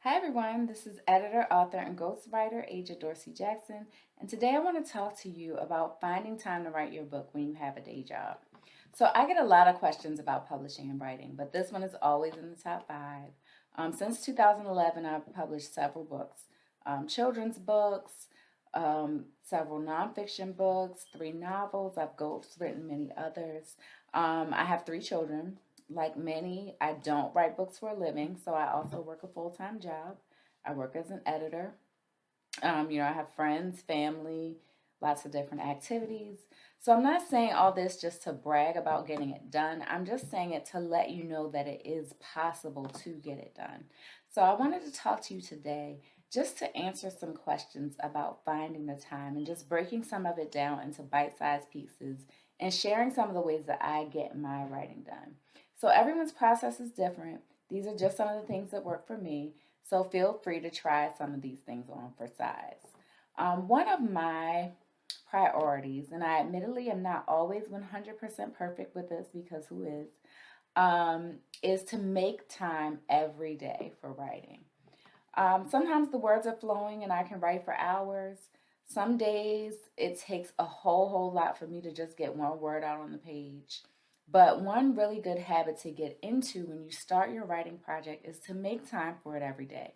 Hi everyone, this is editor, author, and ghostwriter Aja Dorsey Jackson, and today I want to talk to you about finding time to write your book when you have a day job. So I get a lot of questions about publishing and writing, but this one is always in the top five. Since 2011, I've published several books, children's books, several nonfiction books, three novels. I've ghostwritten many others. I have three children. Like many, I don't write books for a living, so I also work a full time job. I work as an editor. I have friends, family, lots of different activities. So I'm not saying all this just to brag about getting it done. I'm just saying it to let you know that it is possible to get it done. So I wanted to talk to you today just to answer some questions about finding the time and just breaking some of it down into bite sized pieces and sharing some of the ways that I get my writing done. So everyone's process is different. These are just some of the things that work for me. So feel free to try some of these things on for size. One of my priorities, and I admittedly am not always 100% perfect with this because who is to make time every day for writing. Sometimes the words are flowing and I can write for hours. Some days it takes a whole lot for me to just get one word out on the page. But one really good habit to get into when you start your writing project is to make time for it every day.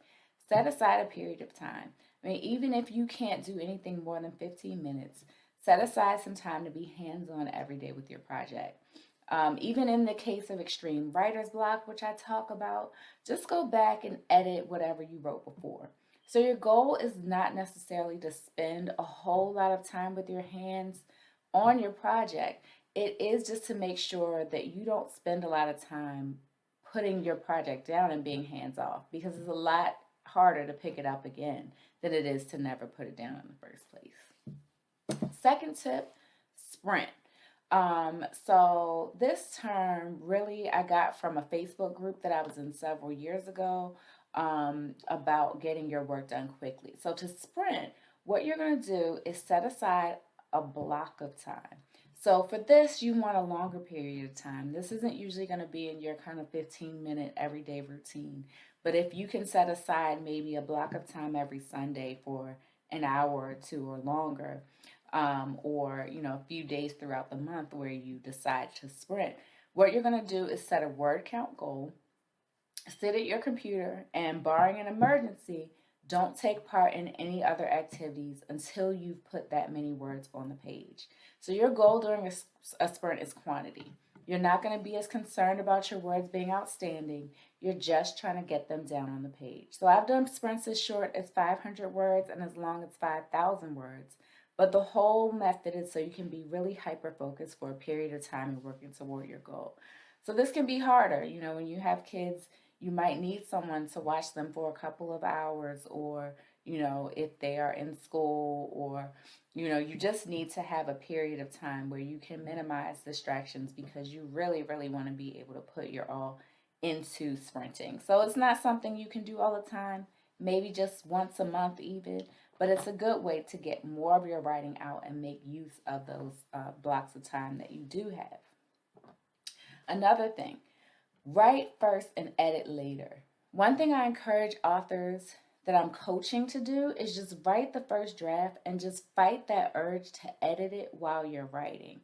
Set aside a period of time. I mean, even if you can't do anything more than 15 minutes, set aside some time to be hands on every day with your project. Even in the case of extreme writer's block, which I talk about, just go back and edit whatever you wrote before. So, your goal is not necessarily to spend a whole lot of time with your hands on your project. It is just to make sure that you don't spend a lot of time putting your project down and being hands off because it's a lot harder to pick it up again than it is to never put it down in the first place. Second tip, sprint. So this term really I got from a Facebook group that I was in several years ago about getting your work done quickly. So to sprint, what you're going to do is set aside a block of time. So for this, you want a longer period of time. This isn't usually going to be in your kind of 15-minute everyday routine. But if you can set aside maybe a block of time every Sunday for an hour or two or longer, or a few days throughout the month where you decide to sprint, what you're going to do is set a word count goal, sit at your computer, and barring an emergency, don't take part in any other activities until you've put that many words on the page. So your goal during a sprint is quantity. You're not going to be as concerned about your words being outstanding. You're just trying to get them down on the page. So I've done sprints as short as 500 words and as long as 5,000 words. But the whole method is so you can be really hyper focused for a period of time and working toward your goal. So this can be harder. When you have kids, you might need someone to watch them for a couple of hours, or if they are in school, or you just need to have a period of time where you can minimize distractions because you really want to be able to put your all into sprinting. So it's not something you can do all the time, maybe just once a month even, but it's a good way to get more of your writing out and make use of those blocks of time that you do have. Another thing, write first and edit later. One thing I encourage authors that I'm coaching to do is just write the first draft and just fight that urge to edit it while you're writing.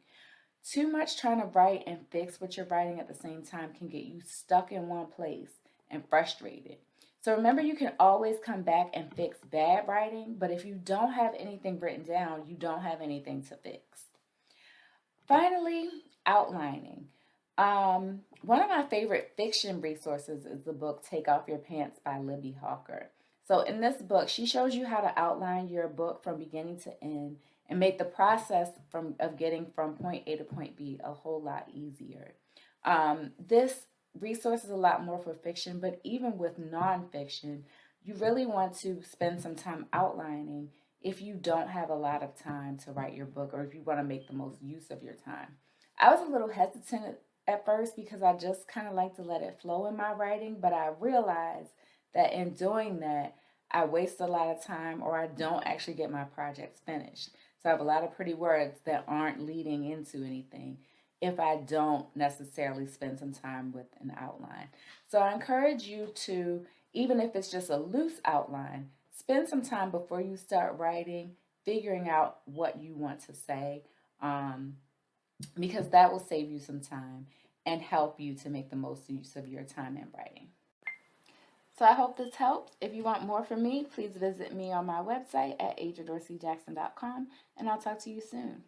Too much trying to write and fix what you're writing at the same time can get you stuck in one place and frustrated. So remember, you can always come back and fix bad writing, but if you don't have anything written down, you don't have anything to fix. Finally, outlining. One of my favorite fiction resources is the book Take Off Your Pants by Libby Hawker. So, in this book, she shows you how to outline your book from beginning to end and make the process of getting from point A to point B a whole lot easier. This resource is a lot more for fiction, but even with nonfiction, you really want to spend some time outlining if you don't have a lot of time to write your book or if you want to make the most use of your time. I was a little hesitant at first because I just kind of like to let it flow in my writing, but I realized that in doing that, I waste a lot of time or I don't actually get my projects finished. So I have a lot of pretty words that aren't leading into anything if I don't necessarily spend some time with an outline. So I encourage you to even if it's just a loose outline, spend some time before you start writing, figuring out what you want to say, um, because that will save you some time and help you to make the most use of your time in writing. So I hope this helps. If you want more from me, please visit me on my website at adriadorseyjackson.com, and I'll talk to you soon.